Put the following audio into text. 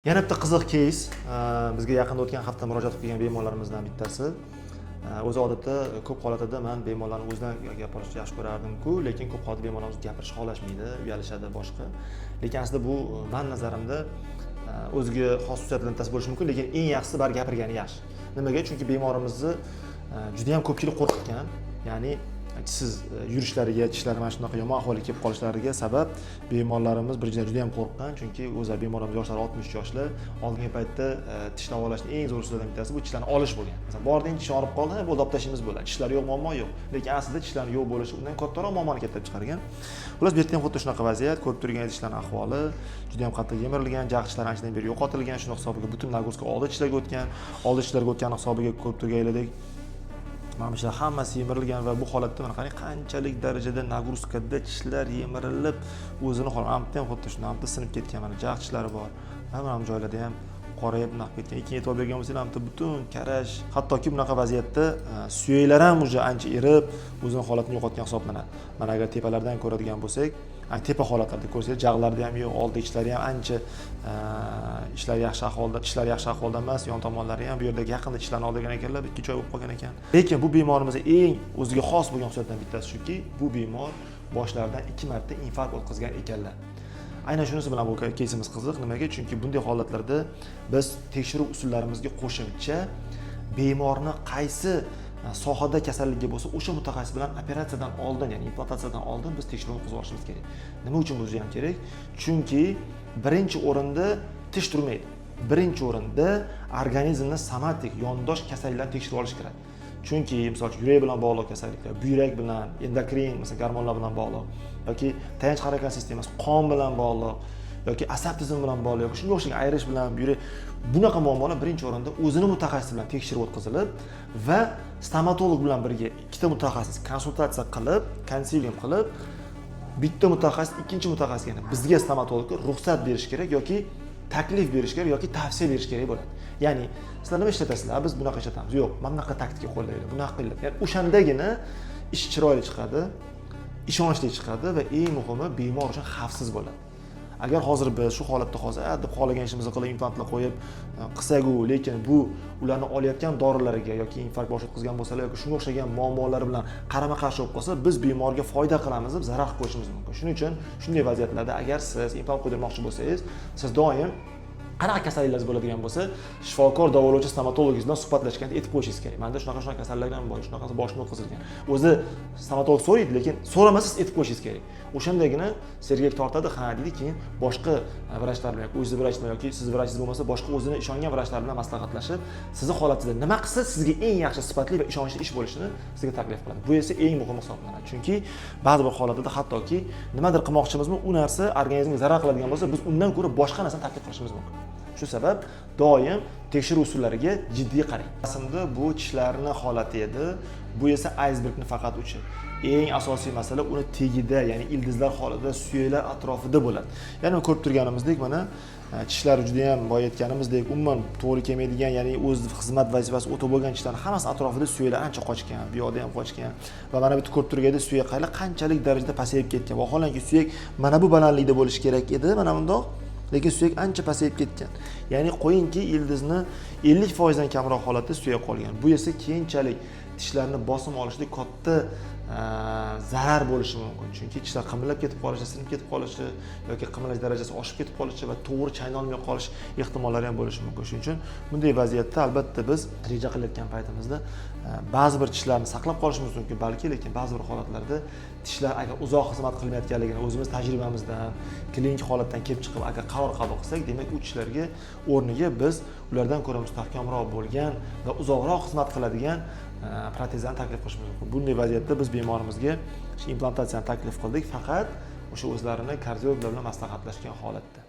Yana bitta qiziq case bizga yaqinda o'tgan hafta murojaat qilgan bemorlarimizdan bittasi. O'zi odatda ko'p holatlarda men bemorlarni o'zidan gapirishni yaxshi ko'rardim-ku, lekin ko'p holda bemorlarimiz gapirishga xohlashmaydi, uyalishadi boshqa. Lekin aslida bu men nazarimda o'ziga xos xususiyatlardan bittasi bo'lishi mumkin, lekin eng yaxshisi bari gapirgani yaxshi. Nimaga? Chunki bemorimizni juda ham ko'pchilik qo'rqitgan. Ya'ni siz yurishlariga, tishlari mana shunaqa yomon ahvolga kelib qolishlariga sabab bemorlarimiz birinchidan juda ham qo'rqqan, chunki o'zlari bemorlarimiz yoshlari 60 yoshlar, oldingi paytda tish davolashning eng zo'r usullaridan bittasi bu tishlarni olish bo'lgan. Masalan, bording tish og'rib qoldi, bo'ldi olib tashlashimiz bo'ladi. Tishlari yo'q, muammo yo'q. Lekin aslida tishlarning yo'q bo'lishi undan kattaroq muammoni keltirib chiqargan. Xullas, bu yerda ham xuddi shunaqa vaziyat, ko'rib turgan tishlarning ahvoli juda ham qattiq yemirilgan, jag tishlar anchadan beri yo'qotilgan, shuni hisobiga butun nagruska oldi tishlarga o'tgan, oldi tishlarga o'tgan hisobiga ko'rib turganlaridek mana shular hammasi yemirilgan va bu holatda mana qarang qanchalik darajada nagruskada tishlar yemirilib o'zini hol ham xuddi shunday ham sinib ketgan, mana jag tishlari bor. Hamma joylarda ham qorayib naq ketgan. Keyin e'tibor bergan bo'lsangiz ham butun karash, hattoki bunaqa vaziyatda suyaklar ham уже ancha erib, o'zini holatini yo'qotgan hisoblanadi. Mana agar tepalardan ko'radigan bo'lsak, tepa holatlarda ko'rsangiz jag'larda ham yo'q, oldi ichlari ham ancha ishlar yaxshi ahvolda, tishlar yaxshi ahvolda emas, yon tomonlari ham bu yerdagi yaqinda tishlarni oldirgan ekanlar, ikki joy bo'lib qolgan ekan. Lekin bu bemorimiz eng o'ziga xos bo'lgan xususiyatdan bittasi shuki, bu bemor boshlaridan 2 marta infarkt o'tkazgan ekanlar. Aynan shunisi bilan bu keysimiz qiziq. Nimaga? Chunki bunday holatlarda biz tekshiruv usullarimizga qo'shimcha bemorni qaysi sohada kasalligi bo'lsa, o'sha mutaxassis bilan operatsiyadan oldin, ya'ni implantatsiyadan oldin biz tekshiruvni o'tkazib olishimiz kerak. Nima uchun bu ham kerak? Chunki birinchi o'rinda tish turmaydi. Birinchi o'rinda organizmni somatik, yondosh kasalliklarni tekshirib olish kerak. Chunki masalan yurak bilan bog'liq kasalliklar, buyrak bilan, endokrin, masalan gormonlar bilan bog'liq yoki tayanch harakat sistemasi, qon bilan bog'liq yoki asab tizimi bilan bog'liq yoki shunga o'xshagan ayrish bilan yurak, bunaqa muammolar birinchi o'rinda o'zini mutaxassis bilan tekshirib o'tkazilib va stomatolog bilan birga ikkita mutaxassis konsultatsiya qilib, konsilium qilib, bitta mutaxassis ikkinchi mutaxassisga, ya'ni bizga stomatologga ruxsat berish kerak yoki taklif berish kerak yoki tavsiya berish kerak bo'ladi. Ya'ni sizlar nima ishlatasizlar? Biz bunaqa ishlatamiz. Yo'q, mana bunaqa taktika qo'llaydi, bunaqa qiladi. Ya'ni o'shandagina ish chiroyli chiqadi, ishonchli chiqadi va eng muhimi bemor uchun xavfsiz bo'ladi. Agar hozir biz shu holatda hozir deb xohlagan ishimizni qilib implantlar qo'yib qilsak-u, lekin bu ularni olayotgan dorilarga yoki infarkt bosh o'tkazgan bo'lsalar yoki shunga o'xshagan muammolar bilan qarama-qarshi bo'lib qolsa, biz bemorga foyda qilamiz deb zarar qilib qo'yishimiz mumkin. Shuning uchun shunday vaziyatlarda agar siz implant qo'ydirmoqchi bo'lsangiz, siz doim qanaqa kasalliklaringiz bo'ladigan bo'lsa, shifokor, davolovchi, stomatologingiz bilan suhbatlashganda aytib qo'yishingiz kerak. Menda shunaqa kasalliklar bor, shunaqasi boshimga o'tkazilgan. O'zi stomatolog so'raydi, lekin so'ramasa siz aytib qo'yishingiz kerak. O'shandagina sergak tortadi, ha deydi, keyin boshqa vrachlar bilan, o'zingiz vrach yoki siz vrachingiz bo'lmasa, boshqa o'zini ishongan vrachlar bilan maslahatlashib, sizning holatingizda nima qilsa sizga eng yaxshi sifatli va ishonchli ish bo'lishini sizga taklif qiladi. Bu esa eng muhim hisoblanadi. Chunki ba'zi bir holatlarda hattoki nimadir qilmoqchimizmi, u narsa organizmga zarar qiladigan bo'lsa, biz undan ko'ra boshqa narsani taklif qilishimiz mumkin. Shu sabab doim tekshiruv usullariga jiddiy qarang. Aslida bu tishlarning holati edi. Bu esa aysbergning faqat uchi. Eng asosiy masala uni tagida, ya'ni ildizlar holatida, suyaklar atrofida bo'ladi. Ya'ni ko'rib turganimizdek, mana tishlari juda ham boya aytganimizdek, umuman to'g'ri kelmaydigan, ya'ni o'z xizmat vazifasi o'ta bo'lgan tishlarning hammasi atrofida suyaklar ancha qochgan, bu yoqda ham qochgan va mana bu ko'rib turganda suyak qaylar qanchalik darajada pasayib ketgan. Vaholanki suyak mana bu balandlikda bo'lishi kerak edi, mana bundoq. Lekin suyak ancha pasayib ketgan. Ya'ni qo'yingki ildizni 50% dan kamroq holatda suyak qolgan. Bu esa keyinchalik tishlarni bosim olishda katta zarar bo'lishi mumkin. Chunki tishlar qimirlab ketib qolishi, sinib ketib qolishi yoki qimirlash darajasi oshib ketib qolishi va to'g'ri chaynolmay qolish ehtimollari ham bo'lishi mumkin. Shuning uchun bunday vaziyatda albatta biz reja qilayotgan paytimizda ba'zi bir tishlarni saqlab qolishimiz mumkin, balki, lekin ba'zi bir holatlarda tishlar agar uzoq xizmat qilmayotganligini o'zimiz tajribamizdan, klinik holatdan kelib chiqib agar qaror qabul qilsak, demak u tishlarga o'rniga biz ulardan ko'ra mustahkamroq bo'lgan va uzoqroq xizmat qiladigan protezlarni taklif qilishimiz mumkin. Bunday vaziyatda biz bemorimizga implantatsiyani taklif qildik, faqat o'sha o'zlarini kardiologlar bilan maslahatlashgan holatda.